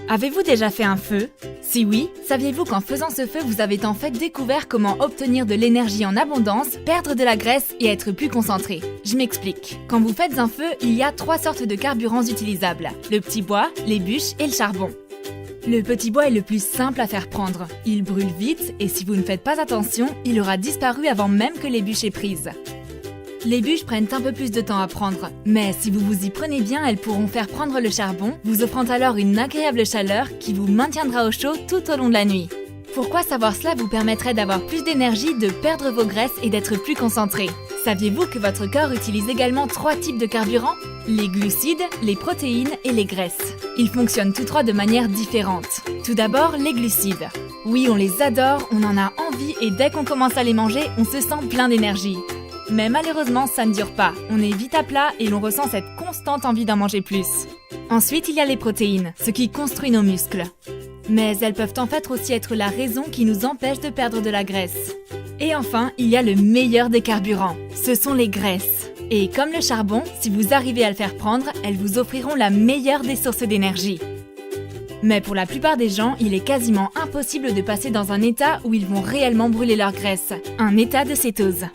Avez-vous déjà fait un feu? Si oui, saviez-vous qu'en faisant ce feu, vous avez en fait découvert comment obtenir de l'énergie en abondance, perdre de la graisse et être plus concentré? Je m'explique. Quand vous faites un feu, il y a 3 sortes de carburants utilisables. Le petit bois, les bûches et le charbon. Le petit bois est le plus simple à faire prendre. Il brûle vite et si vous ne faites pas attention, il aura disparu avant même que les bûches aient prise. Les bûches prennent un peu plus de temps à prendre, mais si vous vous y prenez bien, elles pourront faire prendre le charbon, vous offrant alors une agréable chaleur qui vous maintiendra au chaud tout au long de la nuit. Pourquoi savoir cela vous permettrait d'avoir plus d'énergie, de perdre vos graisses et d'être plus concentré? Saviez-vous que votre corps utilise également 3 types de carburants? Les glucides, les protéines et les graisses. Ils fonctionnent tous 3 de manière différente. Tout d'abord, les glucides. Oui, on les adore, on en a envie et dès qu'on commence à les manger, on se sent plein d'énergie. Mais malheureusement, ça ne dure pas. On est vite à plat et l'on ressent cette constante envie d'en manger plus. Ensuite, il y a les protéines, ce qui construit nos muscles. Mais elles peuvent en fait aussi être la raison qui nous empêche de perdre de la graisse. Et enfin, il y a le meilleur des carburants. Ce sont les graisses. Et comme le charbon, si vous arrivez à le faire prendre, elles vous offriront la meilleure des sources d'énergie. Mais pour la plupart des gens, il est quasiment impossible de passer dans un état où ils vont réellement brûler leur graisse. Un état de cétose.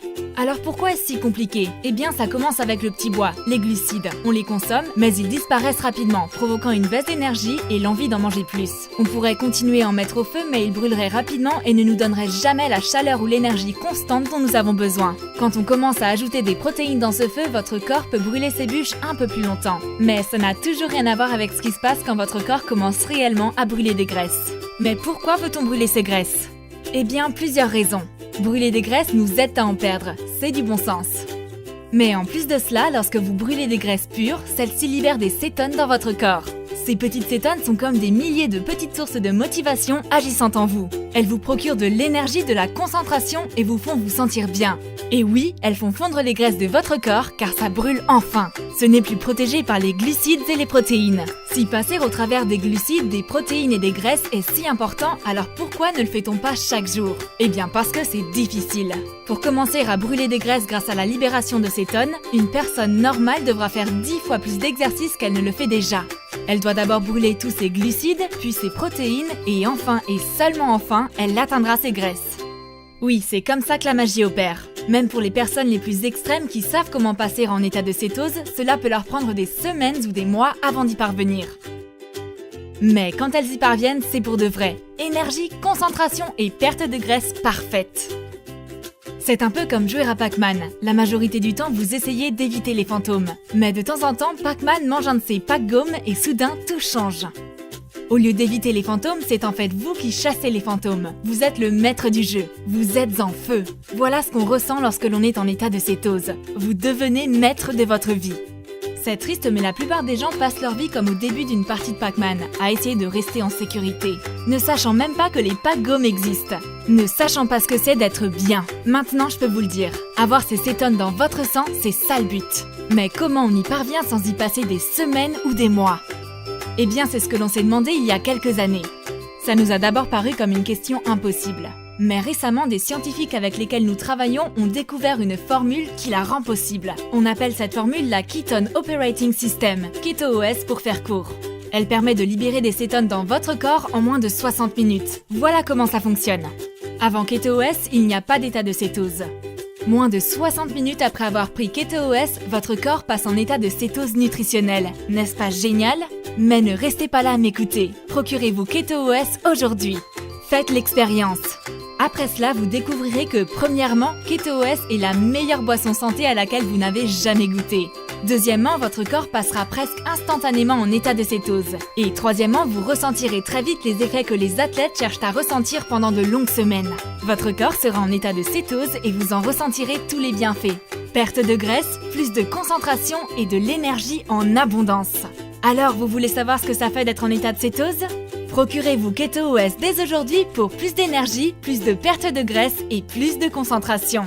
Alors pourquoi est-ce si compliqué? Eh bien ça commence avec le petit bois, les glucides. On les consomme, mais ils disparaissent rapidement, provoquant une baisse d'énergie et l'envie d'en manger plus. On pourrait continuer à en mettre au feu, mais ils brûleraient rapidement et ne nous donneraient jamais la chaleur ou l'énergie constante dont nous avons besoin. Quand on commence à ajouter des protéines dans ce feu, votre corps peut brûler ses bûches un peu plus longtemps. Mais ça n'a toujours rien à voir avec ce qui se passe quand votre corps commence réellement à brûler des graisses. Mais pourquoi veut-on brûler ces graisses? Eh bien, plusieurs raisons. Brûler des graisses nous aide à en perdre, c'est du bon sens. Mais en plus de cela, lorsque vous brûlez des graisses pures, celles-ci libèrent des cétones dans votre corps. Ces petites cétones sont comme des milliers de petites sources de motivation agissant en vous. Elles vous procurent de l'énergie, de la concentration et vous font vous sentir bien. Et oui, elles font fondre les graisses de votre corps car ça brûle enfin. Ce n'est plus protégé par les glucides et les protéines. Si passer au travers des glucides, des protéines et des graisses est si important, alors pourquoi ne le fait-on pas chaque jour? Eh bien parce que c'est difficile. Pour commencer à brûler des graisses grâce à la libération de cétones, une personne normale devra faire 10 fois plus d'exercice qu'elle ne le fait déjà. Elle doit d'abord brûler tous ses glucides, puis ses protéines, et enfin et seulement enfin, elle atteindra ses graisses. Oui, c'est comme ça que la magie opère. Même pour les personnes les plus extrêmes qui savent comment passer en état de cétose, cela peut leur prendre des semaines ou des mois avant d'y parvenir. Mais quand elles y parviennent, c'est pour de vrai. Énergie, concentration et perte de graisse parfaite. C'est un peu comme jouer à Pac-Man. La majorité du temps, vous essayez d'éviter les fantômes. Mais de temps en temps, Pac-Man mange un de ses pack-gommes et soudain, tout change. Au lieu d'éviter les fantômes, c'est en fait vous qui chassez les fantômes. Vous êtes le maître du jeu. Vous êtes en feu. Voilà ce qu'on ressent lorsque l'on est en état de cétose. Vous devenez maître de votre vie. C'est triste, mais la plupart des gens passent leur vie comme au début d'une partie de Pac-Man, à essayer de rester en sécurité, ne sachant même pas que les pack-gommes existent, ne sachant pas ce que c'est d'être bien. Maintenant, je peux vous le dire, avoir ces cétones dans votre sang, c'est ça le but. Mais comment on y parvient sans y passer des semaines ou des mois? Eh bien, c'est ce que l'on s'est demandé il y a quelques années. Ça nous a d'abord paru comme une question impossible. Mais récemment, des scientifiques avec lesquels nous travaillons ont découvert une formule qui la rend possible. On appelle cette formule la Ketone Operating System, KetoOS pour faire court. Elle permet de libérer des cétones dans votre corps en moins de 60 minutes. Voilà comment ça fonctionne. Avant KetoOS, il n'y a pas d'état de cétose. Moins de 60 minutes après avoir pris KetoOS, votre corps passe en état de cétose nutritionnelle. N'est-ce pas génial? Mais ne restez pas là à m'écouter. Procurez-vous KetoOS aujourd'hui. Faites l'expérience. Après cela, vous découvrirez que, premièrement, KetoOS est la meilleure boisson santé à laquelle vous n'avez jamais goûté. Deuxièmement, votre corps passera presque instantanément en état de cétose. Et troisièmement, vous ressentirez très vite les effets que les athlètes cherchent à ressentir pendant de longues semaines. Votre corps sera en état de cétose et vous en ressentirez tous les bienfaits. Perte de graisse, plus de concentration et de l'énergie en abondance. Alors, vous voulez savoir ce que ça fait d'être en état de cétose? Procurez-vous KetoOS dès aujourd'hui pour plus d'énergie, plus de perte de graisse et plus de concentration.